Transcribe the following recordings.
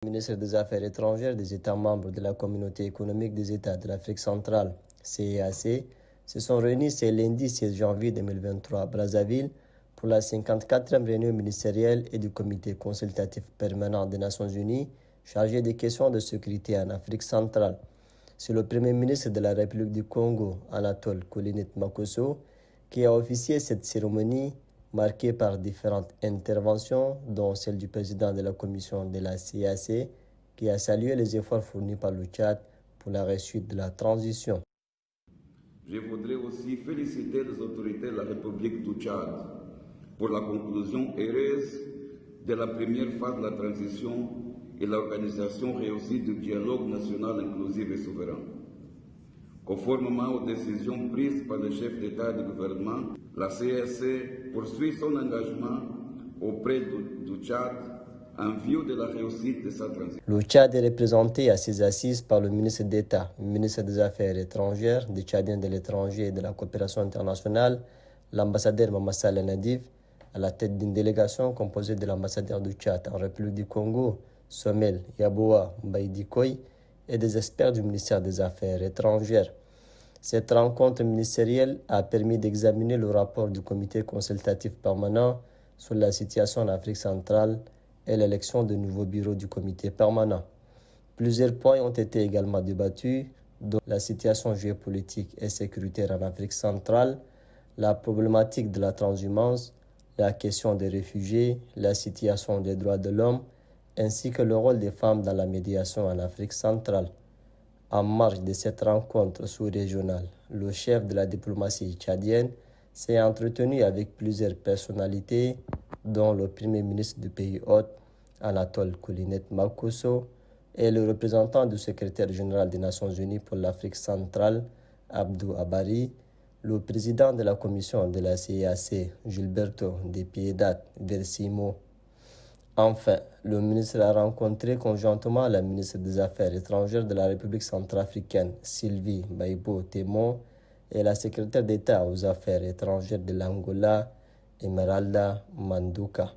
Ministres des Affaires étrangères des États membres de la Communauté économique des États de l'Afrique centrale, CEAC, se sont réunis ce lundi 16 janvier 2023 à Brazzaville pour la 54e réunion ministérielle et du Comité consultatif permanent des Nations Unies chargé des questions de sécurité en Afrique centrale. C'est le Premier ministre de la République du Congo, Anatole Kolinit-Makosso, qui a officié cette cérémonie marquée par différentes interventions, dont celle du président de la commission de la CAC, qui a salué les efforts fournis par le Tchad pour la réussite de la transition. Je voudrais aussi féliciter les autorités de la République du Tchad pour la conclusion heureuse de la première phase de la transition et l'organisation réussie du dialogue national inclusif et souverain. Conformément aux décisions prises par le chef d'État et de gouvernement, la CSC poursuit son engagement auprès du Tchad en vue de la réussite de sa transition. Le Tchad est représenté à ses assises par le ministre d'État, ministre des Affaires étrangères, des Tchadiens de l'étranger et de la coopération internationale, l'ambassadeur Mamassal Nadif, à la tête d'une délégation composée de l'ambassadeur du Tchad en République du Congo, Somel Yaboua Mbaïdikoy, et des experts du ministère des Affaires étrangères. Cette rencontre ministérielle a permis d'examiner le rapport du comité consultatif permanent sur la situation en Afrique centrale et l'élection de nouveaux bureaux du comité permanent. Plusieurs points ont été également débattus, dont la situation géopolitique et sécuritaire en Afrique centrale, la problématique de la transhumance, la question des réfugiés, la situation des droits de l'homme, ainsi que le rôle des femmes dans la médiation en Afrique centrale. En marge de cette rencontre sous-régionale, le chef de la diplomatie tchadienne s'est entretenu avec plusieurs personnalités, dont le premier ministre du pays hôte, Anatole Kolinit-Makosso, et le représentant du secrétaire général des Nations Unies pour l'Afrique centrale, Abdou Abari, le président de la commission de la CEAC, Gilberto de Piedad Versimo. Enfin, le ministre a rencontré conjointement la ministre des Affaires étrangères de la République centrafricaine, Sylvie Baibo Temon, et la secrétaire d'État aux Affaires étrangères de l'Angola, Emeralda Manduka.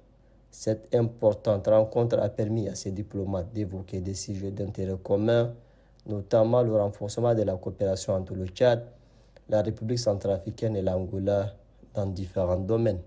Cette importante rencontre a permis à ces diplomates d'évoquer des sujets d'intérêt commun, notamment le renforcement de la coopération entre le Tchad, la République centrafricaine et l'Angola dans différents domaines.